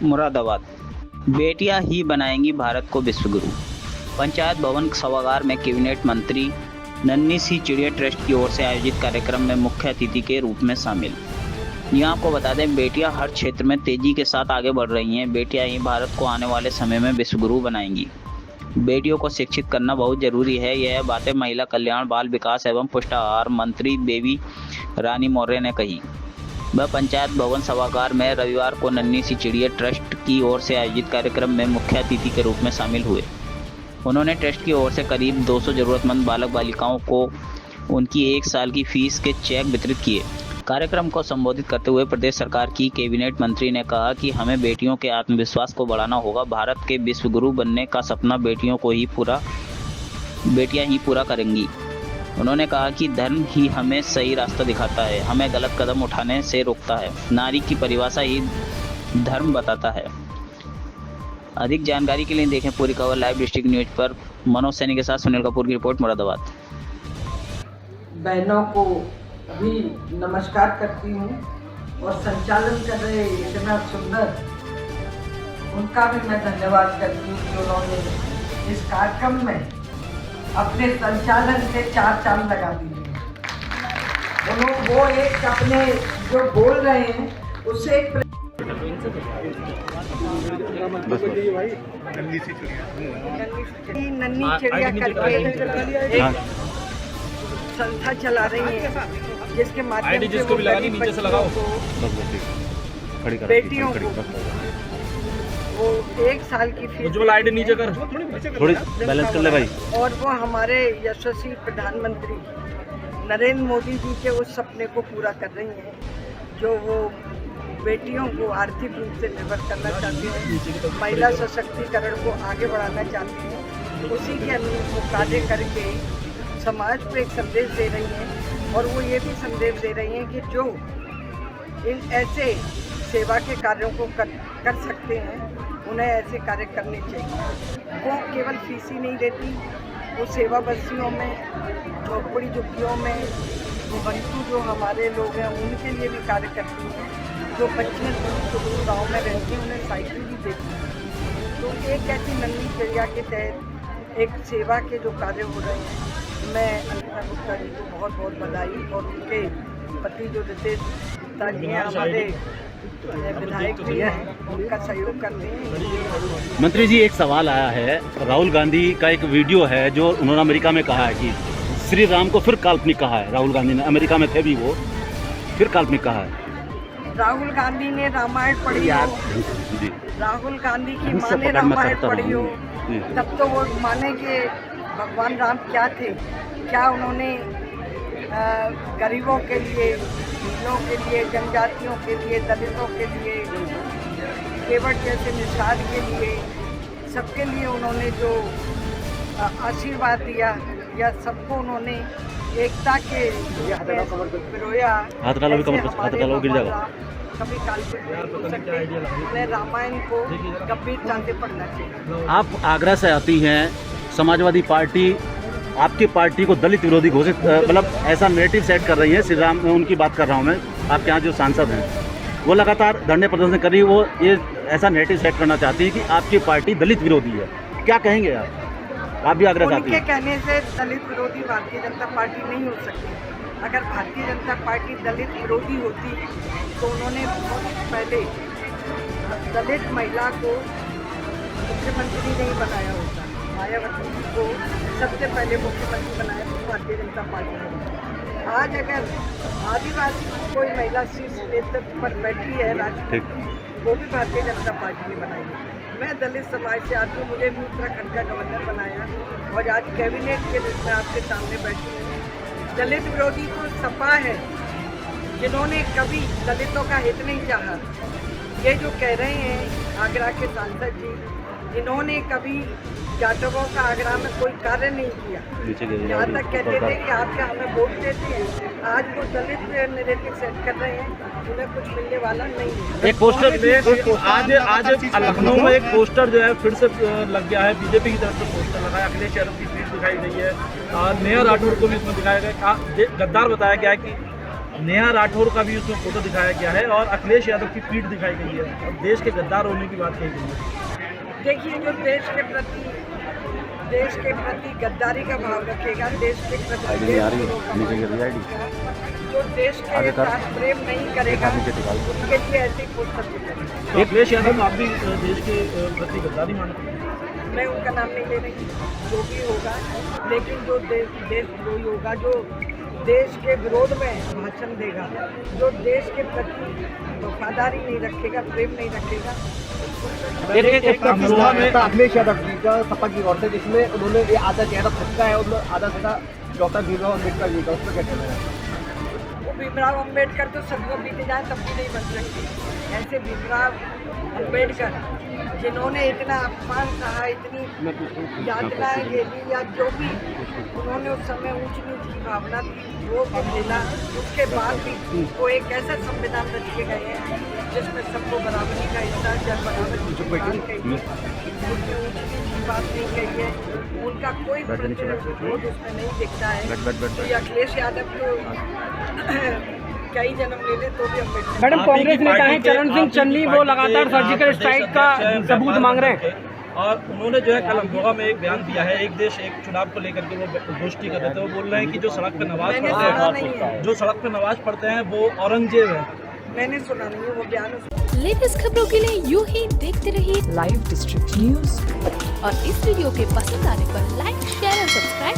मुरादाबाद। बेटियां ही बनाएंगी भारत को विश्वगुरु। पंचायत भवन सभागार में कैबिनेट मंत्री नन्ही सी चिड़िया ट्रस्ट की ओर से आयोजित कार्यक्रम में मुख्य अतिथि के रूप में शामिल। यहाँ आपको बता दें, बेटियां हर क्षेत्र में तेजी के साथ आगे बढ़ रही हैं। बेटियां ही भारत को आने वाले समय में विश्वगुरु बनाएंगी। बेटियों को शिक्षित करना बहुत जरूरी है। यह बातें महिला कल्याण, बाल विकास एवं पुष्टाहार मंत्री बेबी रानी मौर्य ने कही। वह पंचायत भवन सभागार में रविवार को नन्ही सी चिड़िया ट्रस्ट की ओर से आयोजित कार्यक्रम में मुख्य अतिथि के रूप में शामिल हुए। उन्होंने ट्रस्ट की ओर से करीब 200 जरूरतमंद बालक बालिकाओं को उनकी 1 साल की फीस के चेक वितरित किए। कार्यक्रम को संबोधित करते हुए प्रदेश सरकार की कैबिनेट मंत्री ने कहा कि हमें बेटियों के आत्मविश्वास को बढ़ाना होगा। भारत के विश्वगुरु बनने का सपना बेटियां ही पूरा करेंगी। उन्होंने कहा कि धर्म ही हमें सही रास्ता दिखाता है, हमें गलत कदम उठाने से रोकता है। नारी की परिभाषा ही धर्म बताता है। अधिक जानकारी के लिए देखें पूरी खबर लाइव डिस्ट्रिक्ट न्यूज पर। मनोज सैनी के साथ सुनील कपूर की रिपोर्ट, मुरादाबाद। बहनों को भी नमस्कार करती हूँ और संचालन कर रहे इतना सुंदर, उनका भी मैं धन्यवाद करती हूँ कि उन्होंने इस कार्यक्रम में अपने संचालन से 4 चांद लगा दिए। उन्होंने वो एक अपने जो बोल रहे हैं उससे एक नन्ही चिड़िया करके एक संस्था चला रही है, जिसके माध्यम से वो गरीब बच्चों को, बेटियों को वो 1 साल की फीस नीचे कर, थोड़ी बैलेंस कर ले भाई। और वो हमारे यशस्वी प्रधानमंत्री नरेंद्र मोदी जी के उस सपने को पूरा कर रही हैं, जो वो बेटियों को आर्थिक रूप से निर्भर करना चाहती हैं, महिला सशक्तिकरण को आगे बढ़ाना चाहती हैं। उसी के अनुरूप वो कार्य करके समाज को एक संदेश दे रही हैं और वो ये भी संदेश दे रही हैं कि जो इन ऐसे सेवा के कार्यों को कर सकते हैं, उन्हें ऐसे कार्य करने चाहिए। वो केवल फीस ही नहीं देती, वो सेवा बस्तियों में, झोपड़ी झुग्गियों में, वो बंटू जो हमारे लोग हैं उनके लिए भी कार्य करती हैं। जो बच्चे गाँव में रहती हैं उन्हें साइकिल भी देती हैं। तो एक ऐसी नन्ही चिड़िया के तहत एक सेवा के जो कार्य हो रहे हैं, मैं अनिता गुप्ता जी को बहुत बहुत बधाई और उनके पति जो रितेश गुप्ता जी हैं, हमारे विधायक भी हैं, उनका सहयोग करते हैं। मंत्री जी, एक सवाल आया है। राहुल गांधी का एक वीडियो है जो उन्होंने अमेरिका में कहा है कि श्री राम को फिर काल्पनिक कहा है। राहुल गांधी ने, अमेरिका में थे भी वो, फिर काल्पनिक कहा है। राहुल गांधी ने रामायण पढ़ी हो, राहुल गांधी की माँ ने रामायण पढ़ी हो, तब तो वो माने कि भगवान राम क्या थे, क्या उन्होंने गरीबों के लिए, महिलाओं के लिए, जनजातियों के लिए, दलितों के लिए, केवट जैसे निषाद के लिए, सबके लिए उन्होंने जो आशीर्वाद दिया, या सबको उन्होंने एकता के पिरोया। कभी काल्पनिक रामायण को गंभीरता से पढ़ना चाहिए। आप आगरा से आती हैं, समाजवादी पार्टी आपकी पार्टी को दलित विरोधी घोषित, मतलब ऐसा नेरेटिव सेट कर रही है। श्री राम, उनकी बात कर रहा हूँ मैं। आपके यहाँ जो सांसद हैं वो लगातार धरने प्रदर्शन कर रही है, वो ये ऐसा नेरेटिव सेट करना चाहती है कि आपकी पार्टी दलित विरोधी है। क्या कहेंगे आप भी आगरा से आती हैं? उनके कहने से दलित विरोधी भारतीय जनता पार्टी नहीं हो सकती। अगर भारतीय जनता पार्टी दलित विरोधी होती तो उन्होंने बहुत पहले दलित महिला को मुख्यमंत्री नहीं बनाया होता। मायावती जी को सबसे पहले मुख्यमंत्री बनाया तो भारतीय जनता पार्टी ने। आज अगर आदिवासी कोई महिला शीर्ष नेतृत्व पर बैठी है राष्ट्रीय, वो भी भारतीय जनता पार्टी ने बनाई है। मैं दलित समाज से आती हूँ, मुझे भी उत्तराखंड का गवर्नर बनाया और आज कैबिनेट के रूप में आपके सामने बैठी हूँ। दलित विरोधी तो सपा है, जिन्होंने कभी दलितों का हित नहीं चाहा। ये जो कह रहे हैं आगरा के सांसद जी, इन्होंने कभी जाटवों का आगरा में कोई कार्य नहीं किया। यहाँ तक कहते थे कि आप क्या हमें वोट देते हैं, आज वो दलित नैरेटिव सेट कर रहे हैं, उन्हें कुछ मिलने वाला नहीं है। एक पोस्टर आज लखनऊ में एक पोस्टर जो है फिर से लग गया है। बीजेपी की तरफ से पोस्टर लगा है, अखिलेश यादव की सीट दिखाई गई है, नेहा राठौर को भी इसमें दिखाया गया। गद्दार बताया गया है कि नेहा राठौर का भी उसमें फोटो दिखाया गया है और अखिलेश यादव की पीठ दिखाई गई है और देश के गद्दार होने की बात कही गई है। देखिए, जो देश के प्रति गद्दारी का भाव रखेगा, देश के प्रति जो देश के साथ प्रेम नहीं करेगा, उनके लिए ऐसी पुस्तक करेगा। तो अखिलेश यादव आप भी देश के प्रति गद्दारी मानते हैं? मैं उनका नाम नहीं ले रही, जो भी होगा, लेकिन जो देशद्रोही होगा, जो देश के विरोध में भाषण देगा, जो देश के प्रति वफादारी नहीं रखेगा, प्रेम नहीं रखेगा। अखिलेश यादव जी का सपा की ओर से, जिसमें उन्होंने ये आधा चेहरा थका है और आधा चेहरा डॉक्टर भीमराव अम्बेडकर जी का, उसमें क्या कहना है? वो भीमराव अम्बेडकर तो सदियों बीते जाए तब भी नहीं बन सकती। ऐसे भीमराव अम्बेडकर जिन्होंने इतना अपमान सहा, इतनी यातनाएं झेली, या जो भी उन्होंने उस समय ऊंच नीच की भावना थी वो तो झेला, उसके बाद भी वो एक ऐसा संविधान रच के गए हैं जिसमें सबको बराबरी का हिस्सा, जब बराबरी की बात कही है, उसमें ऊंच नीच की बात नहीं कही है, उनका कोई विरोध उसमें नहीं दिखता है। तो ये अखिलेश यादव को कई जन्म ले ले तो भी अम्बेडकर। मैडम, कांग्रेस नेता है चरण सिंह चन्नी, वो लगातार सर्जिकल स्ट्राइक का सबूत मांग रहे हैं और उन्होंने जो है कल अमरोहा में एक बयान दिया है, एक देश एक चुनाव को लेकर के वो गोष्ठी कर रहे थे। वो बोल रहे हैं कि जो सड़क पर नमाज पढ़ते हैं, जो सड़क पर नमाज पढ़ते हैं वो औरंगजेब है। मैंने सुना नहीं है वो बयान। लेटेस्ट खबरों के लिए यूं ही देखते रहिए लाइव डिस्ट्रिक्ट न्यूज और इस वीडियो के पसंद आने पर लाइक, शेयर और सब्सक्राइब